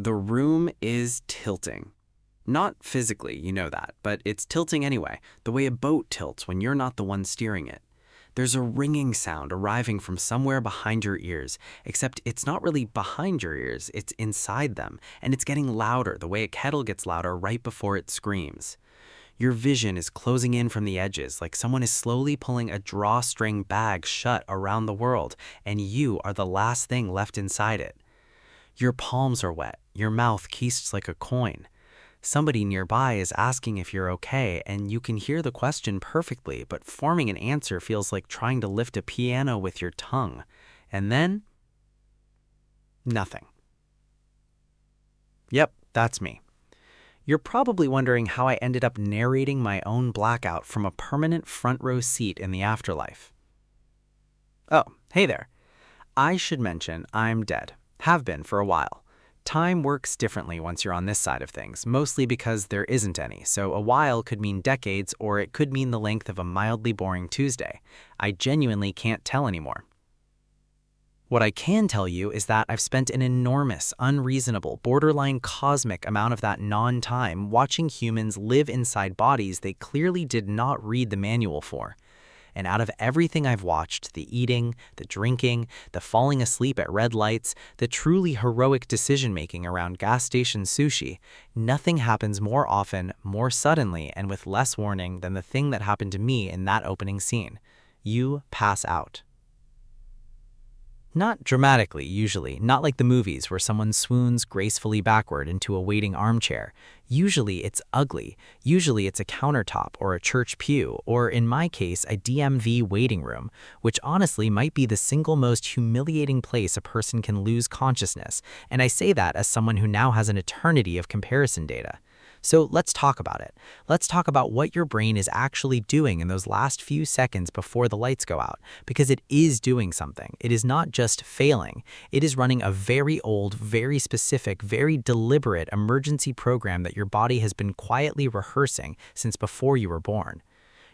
The room is tilting. Not physically, you know that, but it's tilting anyway, the way a boat tilts when you're not the one steering it. There's a ringing sound arriving from somewhere behind your ears, except it's not really behind your ears, it's inside them, and it's getting louder the way a kettle gets louder right before it screams. Your vision is closing in from the edges, like someone is slowly pulling a drawstring bag shut around the world, and you are the last thing left inside it. Your palms are wet, your mouth creased like a coin. Somebody nearby is asking if you're okay, and you can hear the question perfectly, but forming an answer feels like trying to lift a piano with your tongue. And then, nothing. Yep, that's me. You're probably wondering how I ended up narrating my own blackout from a permanent front row seat in the afterlife. Oh, hey there. I should mention I'm dead. Have been for a while. Time works differently once you're on this side of things, mostly because there isn't any, so a while could mean decades or it could mean the length of a mildly boring Tuesday. I genuinely can't tell anymore. What I can tell you is that I've spent an enormous, unreasonable, borderline cosmic amount of that non-time watching humans live inside bodies they clearly did not read the manual for. And out of everything I've watched, the eating, the drinking, the falling asleep at red lights, the truly heroic decision-making around gas station sushi, nothing happens more often, more suddenly, and with less warning than the thing that happened to me in that opening scene. You pass out. Not dramatically, usually, not like the movies where someone swoons gracefully backward into a waiting armchair. Usually it's ugly. Usually it's a countertop or a church pew, or in my case, a DMV waiting room, which honestly might be the single most humiliating place a person can lose consciousness, and I say that as someone who now has an eternity of comparison data. So let's talk about it. Let's talk about what your brain is actually doing in those last few seconds before the lights go out, because it is doing something. It is not just failing. It is running a very old, very specific, very deliberate emergency program that your body has been quietly rehearsing since before you were born.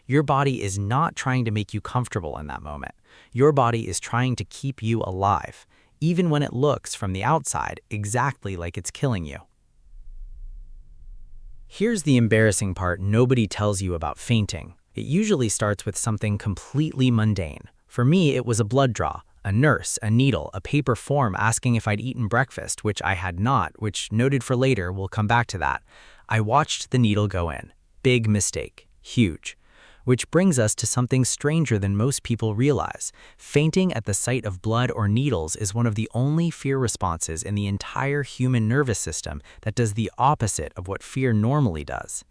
Your body is not trying to make you comfortable in that moment. Your body is trying to keep you alive, even when it looks from the outside exactly like it's killing you. Here's the embarrassing part nobody tells you about fainting. It usually starts with something completely mundane. For me, it was a blood draw, a nurse, a needle, a paper form asking if I'd eaten breakfast, which I had not, which noted for later, we'll come back to that. I watched the needle go in. Big mistake. Huge. Which brings us to something stranger than most people realize. Fainting at the sight of blood or needles is one of the only fear responses in the entire human nervous system that does the opposite of what fear normally does.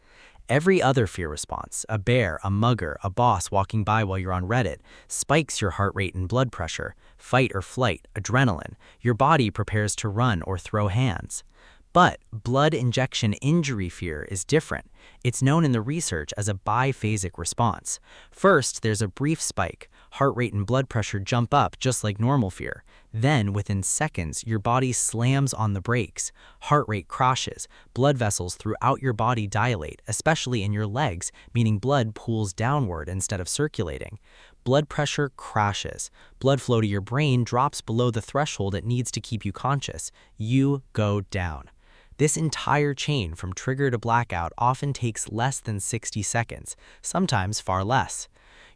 Every other fear response, a bear, a mugger, a boss walking by while you're on Reddit, spikes your heart rate and blood pressure, fight or flight, adrenaline. Your body prepares to run or throw hands. But blood injection injury fear is different. It's known in the research as a biphasic response. First, there's a brief spike. Heart rate and blood pressure jump up just like normal fear. Then, within seconds, your body slams on the brakes. Heart rate crashes. Blood vessels throughout your body dilate, especially in your legs, meaning blood pools downward instead of circulating. Blood pressure crashes. Blood flow to your brain drops below the threshold it needs to keep you conscious. You go down. This entire chain from trigger to blackout often takes less than 60 seconds, sometimes far less.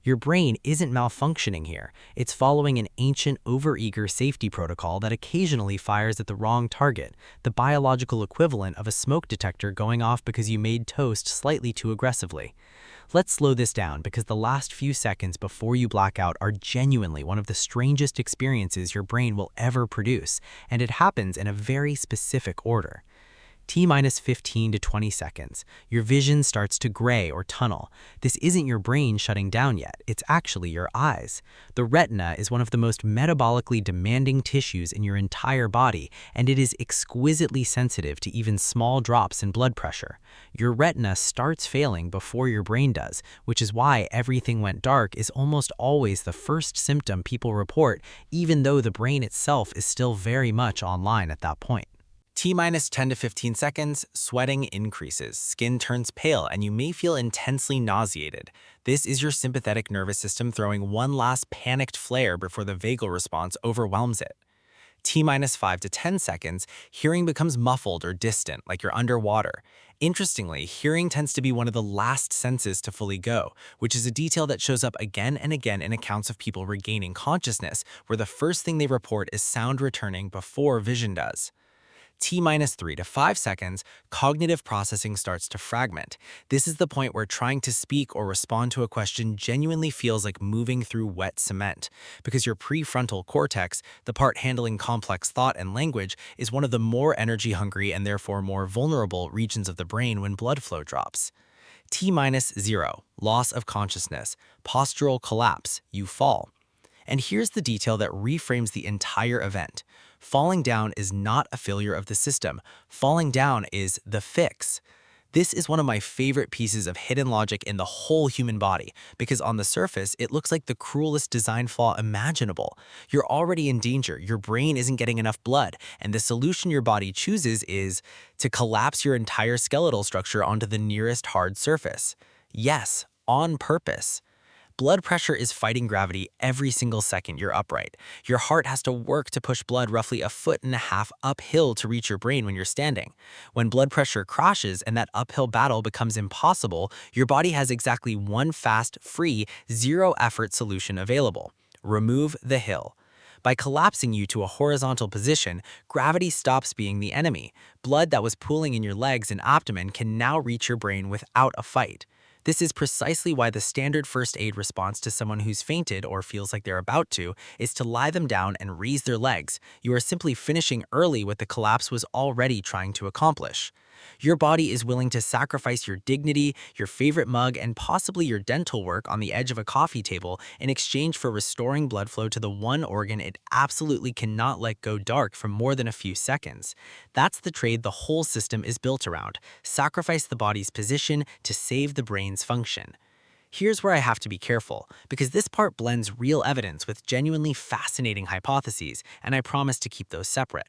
Your brain isn't malfunctioning here. It's following an ancient overeager safety protocol that occasionally fires at the wrong target, the biological equivalent of a smoke detector going off because you made toast slightly too aggressively. Let's slow this down because the last few seconds before you black out are genuinely one of the strangest experiences your brain will ever produce, and it happens in a very specific order. T-minus 15 to 20 seconds. Your vision starts to gray or tunnel. This isn't your brain shutting down yet, it's actually your eyes. The retina is one of the most metabolically demanding tissues in your entire body, and it is exquisitely sensitive to even small drops in blood pressure. Your retina starts failing before your brain does, which is why everything went dark is almost always the first symptom people report, even though the brain itself is still very much online at that point. T-minus 10 to 15 seconds, sweating increases, skin turns pale, and you may feel intensely nauseated. This is your sympathetic nervous system throwing one last panicked flare before the vagal response overwhelms it. T minus 5 to 10 seconds, hearing becomes muffled or distant, like you're underwater. Interestingly, hearing tends to be one of the last senses to fully go, which is a detail that shows up again and again in accounts of people regaining consciousness, where the first thing they report is sound returning before vision does. T minus 3 to 5 seconds, cognitive processing starts to fragment. This is the point where trying to speak or respond to a question genuinely feels like moving through wet cement, because your prefrontal cortex, the part handling complex thought and language, is one of the more energy-hungry and therefore more vulnerable regions of the brain when blood flow drops. T minus 0, loss of consciousness, postural collapse, you fall. And here's the detail that reframes the entire event. Falling down is not a failure of the system. Falling down is the fix. This is one of my favorite pieces of hidden logic in the whole human body, because on the surface, it looks like the cruelest design flaw imaginable. You're already in danger, your brain isn't getting enough blood, and the solution your body chooses is to collapse your entire skeletal structure onto the nearest hard surface. Yes, on purpose. Blood pressure is fighting gravity every single second you're upright. Your heart has to work to push blood roughly 1.5 feet uphill to reach your brain when you're standing. When blood pressure crashes and that uphill battle becomes impossible, your body has exactly one fast, free, zero-effort solution available. Remove the hill. By collapsing you to a horizontal position, gravity stops being the enemy. Blood that was pooling in your legs and abdomen can now reach your brain without a fight. This is precisely why the standard first aid response to someone who's fainted or feels like they're about to is to lie them down and raise their legs. You are simply finishing early what the collapse was already trying to accomplish. Your body is willing to sacrifice your dignity, your favorite mug, and possibly your dental work on the edge of a coffee table in exchange for restoring blood flow to the one organ it absolutely cannot let go dark for more than a few seconds. That's the trade the whole system is built around. Sacrifice the body's position to save the brain's function. Here's where I have to be careful, because this part blends real evidence with genuinely fascinating hypotheses, and I promise to keep those separate.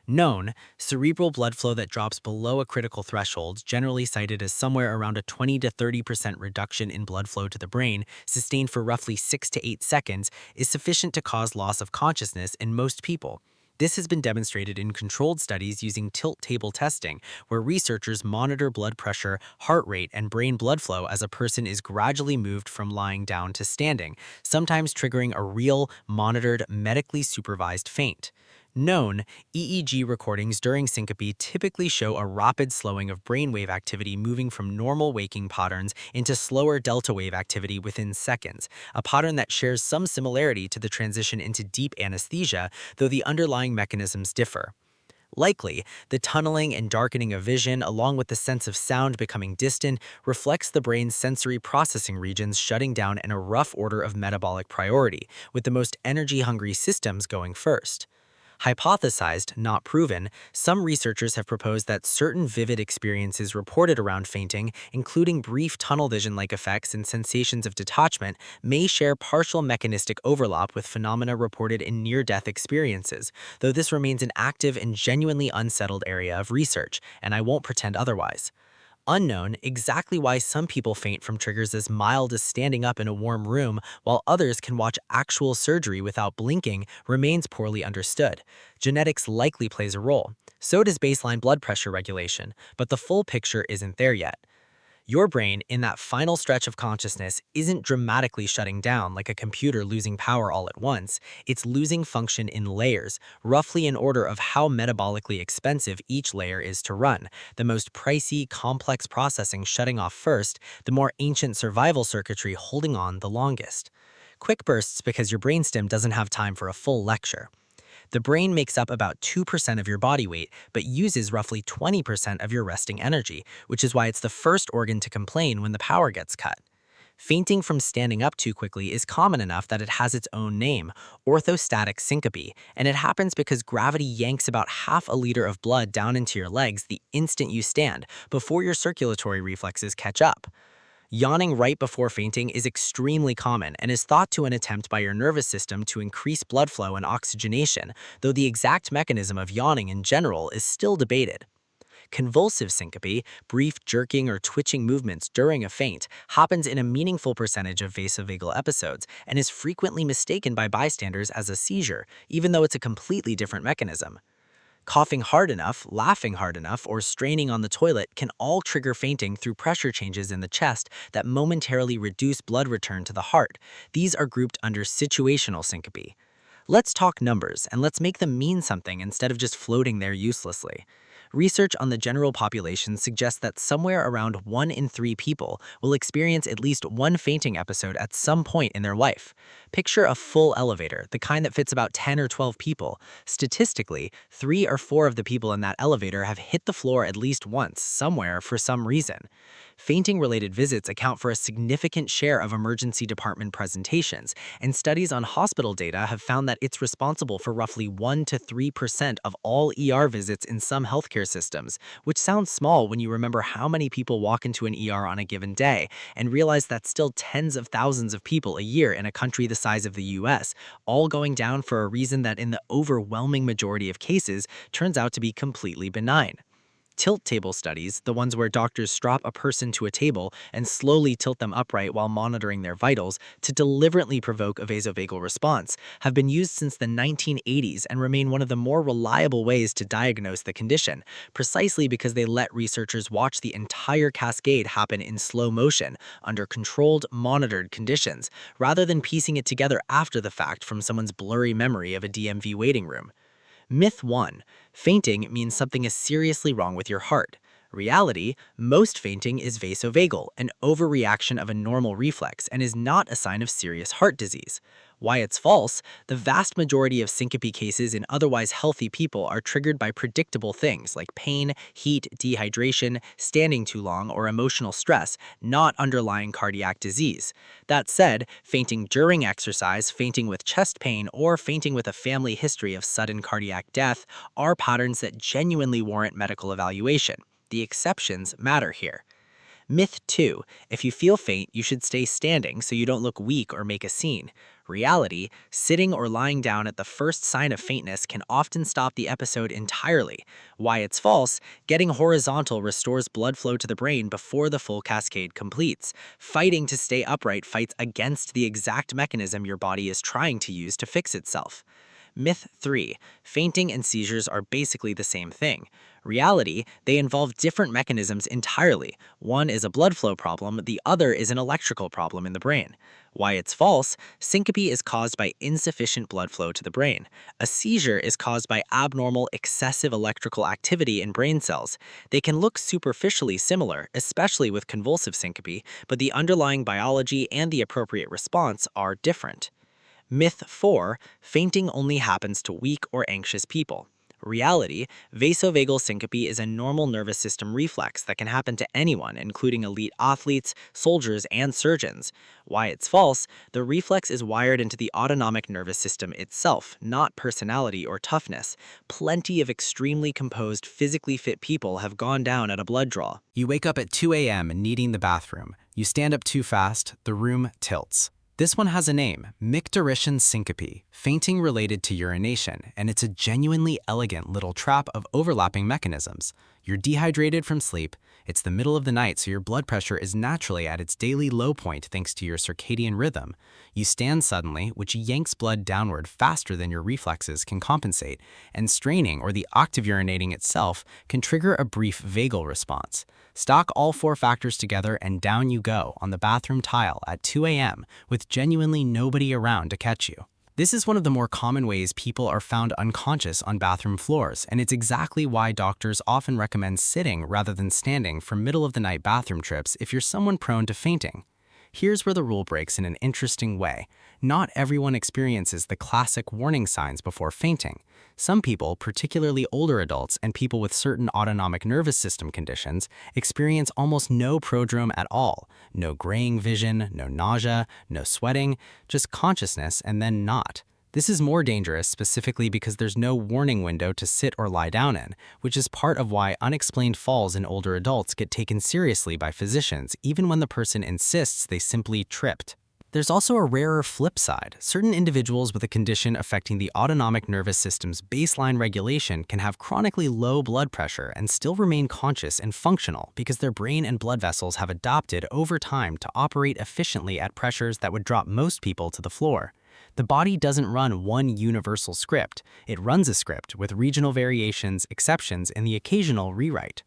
Known, cerebral blood flow that drops below a critical threshold, generally cited as somewhere around a 20 to 30% reduction in blood flow to the brain, sustained for roughly 6 to 8 seconds, is sufficient to cause loss of consciousness in most people. This has been demonstrated in controlled studies using tilt table testing, where researchers monitor blood pressure, heart rate, and brain blood flow as a person is gradually moved from lying down to standing, sometimes triggering a real, monitored, medically supervised faint. Known, EEG recordings during syncope typically show a rapid slowing of brainwave activity moving from normal waking patterns into slower delta wave activity within seconds, a pattern that shares some similarity to the transition into deep anesthesia, though the underlying mechanisms differ. Likely, the tunneling and darkening of vision, along with the sense of sound becoming distant, reflects the brain's sensory processing regions shutting down in a rough order of metabolic priority, with the most energy-hungry systems going first. Hypothesized, not proven, some researchers have proposed that certain vivid experiences reported around fainting, including brief tunnel vision-like effects and sensations of detachment, may share partial mechanistic overlap with phenomena reported in near-death experiences, though this remains an active and genuinely unsettled area of research, and I won't pretend otherwise. Unknown exactly why some people faint from triggers as mild as standing up in a warm room while others can watch actual surgery without blinking remains poorly understood. Genetics likely plays a role. So does baseline blood pressure regulation, but the full picture isn't there yet. Your brain, in that final stretch of consciousness, isn't dramatically shutting down like a computer losing power all at once. It's losing function in layers, roughly in order of how metabolically expensive each layer is to run. The most pricey, complex processing shutting off first, the more ancient survival circuitry holding on the longest. Quick bursts because your brainstem doesn't have time for a full lecture. The brain makes up about 2% of your body weight, but uses roughly 20% of your resting energy, which is why it's the first organ to complain when the power gets cut. Fainting from standing up too quickly is common enough that it has its own name, orthostatic syncope, and it happens because gravity yanks about half a liter of blood down into your legs the instant you stand, before your circulatory reflexes catch up. Yawning right before fainting is extremely common and is thought to an attempt by your nervous system to increase blood flow and oxygenation, though the exact mechanism of yawning in general is still debated. Convulsive syncope, brief jerking or twitching movements during a faint, happens in a meaningful percentage of vasovagal episodes and is frequently mistaken by bystanders as a seizure, even though it's a completely different mechanism. Coughing hard enough, laughing hard enough, or straining on the toilet can all trigger fainting through pressure changes in the chest that momentarily reduce blood return to the heart. These are grouped under situational syncope. Let's talk numbers, and let's make them mean something instead of just floating there uselessly. Research on the general population suggests that somewhere around 1 in 3 people will experience at least one fainting episode at some point in their life. Picture a full elevator, the kind that fits about 10 or 12 people. Statistically, 3 or 4 of the people in that elevator have hit the floor at least once, somewhere, for some reason. Fainting-related visits account for a significant share of emergency department presentations, and studies on hospital data have found that it's responsible for roughly 1 to 3% of all ER visits in some healthcare systems, which sounds small when you remember how many people walk into an ER on a given day, and realize that's still tens of thousands of people a year in a country the size of the US, all going down for a reason that in the overwhelming majority of cases turns out to be completely benign. Tilt table studies, the ones where doctors strap a person to a table and slowly tilt them upright while monitoring their vitals to deliberately provoke a vasovagal response, have been used since the 1980s and remain one of the more reliable ways to diagnose the condition, precisely because they let researchers watch the entire cascade happen in slow motion under controlled, monitored conditions, rather than piecing it together after the fact from someone's blurry memory of a DMV waiting room. Myth 1. Fainting means something is seriously wrong with your heart. Reality, most fainting is vasovagal, an overreaction of a normal reflex, and is not a sign of serious heart disease. Why it's false, the vast majority of syncope cases in otherwise healthy people are triggered by predictable things like pain, heat, dehydration, standing too long, or emotional stress, not underlying cardiac disease. That said, fainting during exercise, fainting with chest pain, or fainting with a family history of sudden cardiac death are patterns that genuinely warrant medical evaluation. The exceptions matter here. Myth 2. If you feel faint, you should stay standing so you don't look weak or make a scene. Reality, sitting or lying down at the first sign of faintness can often stop the episode entirely. Why it's false, getting horizontal restores blood flow to the brain before the full cascade completes. Fighting to stay upright fights against the exact mechanism your body is trying to use to fix itself. Myth 3. Fainting and seizures are basically the same thing. Reality, they involve different mechanisms entirely. One is a blood flow problem, the other is an electrical problem in the brain. Why it's false, syncope is caused by insufficient blood flow to the brain. A seizure is caused by abnormal, excessive electrical activity in brain cells. They can look superficially similar, especially with convulsive syncope, but the underlying biology and the appropriate response are different. Myth 4. Fainting only happens to weak or anxious people. Reality, vasovagal syncope is a normal nervous system reflex that can happen to anyone, including elite athletes, soldiers, and surgeons. Why it's false, the reflex is wired into the autonomic nervous system itself, not personality or toughness. Plenty of extremely composed, physically fit people have gone down at a blood draw. You wake up at 2 a.m. needing the bathroom. You stand up too fast, the room tilts. This one has a name, Micturition syncope, fainting related to urination, and it's a genuinely elegant little trap of overlapping mechanisms. You're dehydrated from sleep, it's the middle of the night so your blood pressure is naturally at its daily low point thanks to your circadian rhythm. You stand suddenly, which yanks blood downward faster than your reflexes can compensate, and straining or the act of urinating itself can trigger a brief vagal response. Stock all 4 factors together and down you go on the bathroom tile at 2 a.m. with genuinely nobody around to catch you. This is one of the more common ways people are found unconscious on bathroom floors, and it's exactly why doctors often recommend sitting rather than standing for middle-of-the-night bathroom trips if you're someone prone to fainting. Here's where the rule breaks in an interesting way. Not everyone experiences the classic warning signs before fainting. Some people, particularly older adults and people with certain autonomic nervous system conditions, experience almost no prodrome at all. No graying vision, no nausea, no sweating, just consciousness and then not. This is more dangerous specifically because there's no warning window to sit or lie down in, which is part of why unexplained falls in older adults get taken seriously by physicians even when the person insists they simply tripped. There's also a rarer flip side. Certain individuals with a condition affecting the autonomic nervous system's baseline regulation can have chronically low blood pressure and still remain conscious and functional because their brain and blood vessels have adapted over time to operate efficiently at pressures that would drop most people to the floor. The body doesn't run one universal script. It runs a script with regional variations, exceptions, and the occasional rewrite.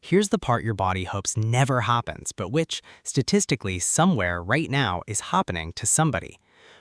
Here's the part your body hopes never happens, but which, statistically, somewhere right now is happening to somebody.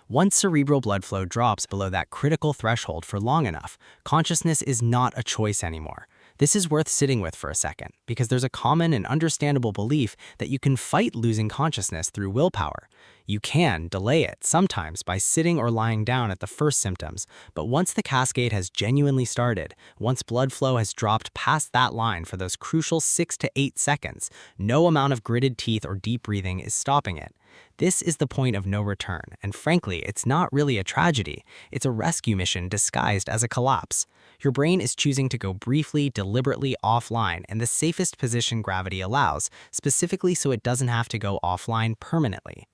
Once cerebral blood flow drops below that critical threshold for long enough, consciousness is not a choice anymore. This is worth sitting with for a second, because there's a common and understandable belief that you can fight losing consciousness through willpower. You can delay it, sometimes by sitting or lying down at the first symptoms, but once the cascade has genuinely started, once blood flow has dropped past that line for those crucial 6 to 8 seconds, no amount of gritted teeth or deep breathing is stopping it. This is the point of no return, and frankly, it's not really a tragedy. It's a rescue mission disguised as a collapse. Your brain is choosing to go briefly, deliberately offline in the safest position gravity allows, specifically so it doesn't have to go offline permanently.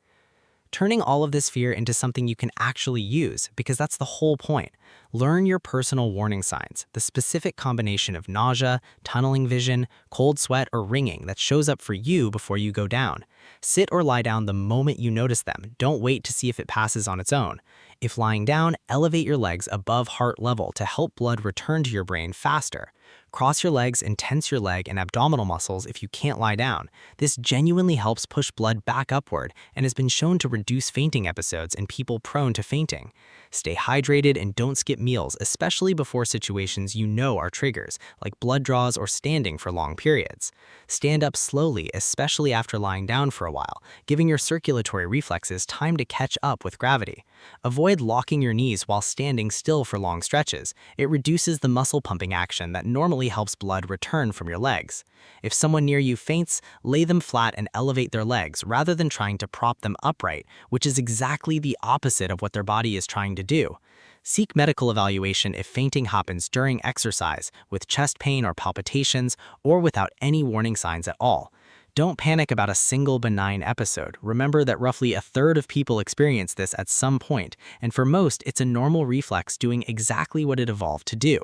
Turning all of this fear into something you can actually use, because that's the whole point. Learn your personal warning signs, the specific combination of nausea, tunneling vision, cold sweat, or ringing that shows up for you before you go down. Sit or lie down the moment you notice them. Don't wait to see if it passes on its own. If lying down, elevate your legs above heart level to help blood return to your brain faster. Cross your legs and tense your leg and abdominal muscles if you can't lie down. This genuinely helps push blood back upward and has been shown to reduce fainting episodes in people prone to fainting. Stay hydrated and don't skip meals, especially before situations you know are triggers, like blood draws or standing for long periods. Stand up slowly, especially after lying down for a while, giving your circulatory reflexes time to catch up with gravity. Avoid locking your knees while standing still for long stretches. It reduces the muscle pumping action that normally helps blood return from your legs. If someone near you faints, lay them flat and elevate their legs rather than trying to prop them upright, which is exactly the opposite of what their body is trying to do. Seek medical evaluation if fainting happens during exercise, with chest pain or palpitations, or without any warning signs at all. Don't panic about a single benign episode. Remember that roughly a third of people experience this at some point, and for most, it's a normal reflex doing exactly what it evolved to do.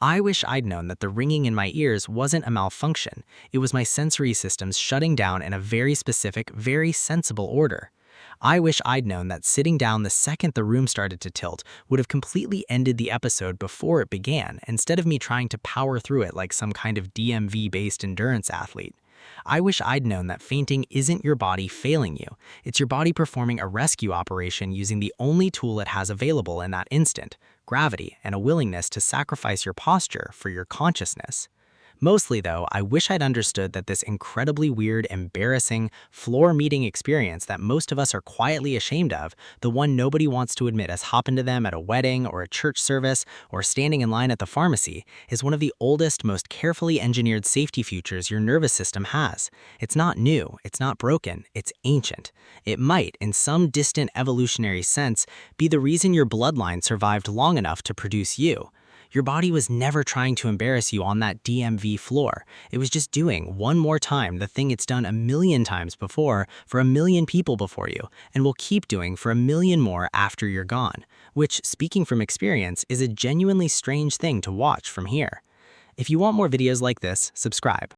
I wish I'd known that the ringing in my ears wasn't a malfunction. It was my sensory systems shutting down in a very specific, very sensible order. I wish I'd known that sitting down the second the room started to tilt would have completely ended the episode before it began, instead of me trying to power through it like some kind of DMV-based endurance athlete. I wish I'd known that fainting isn't your body failing you. It's your body performing a rescue operation using the only tool it has available in that instant, gravity, and a willingness to sacrifice your posture for your consciousness. Mostly, though, I wish I'd understood that this incredibly weird, embarrassing, floor-meeting experience that most of us are quietly ashamed of, the one nobody wants to admit has happened to them at a wedding or a church service or standing in line at the pharmacy, is one of the oldest, most carefully engineered safety features your nervous system has. It's not new, it's not broken, it's ancient. It might, in some distant evolutionary sense, be the reason your bloodline survived long enough to produce you. Your body was never trying to embarrass you on that DMV floor. It was just doing one more time the thing it's done a million times before for a million people before you, and will keep doing for a million more after you're gone, which, speaking from experience, is a genuinely strange thing to watch from here. If you want more videos like this, subscribe.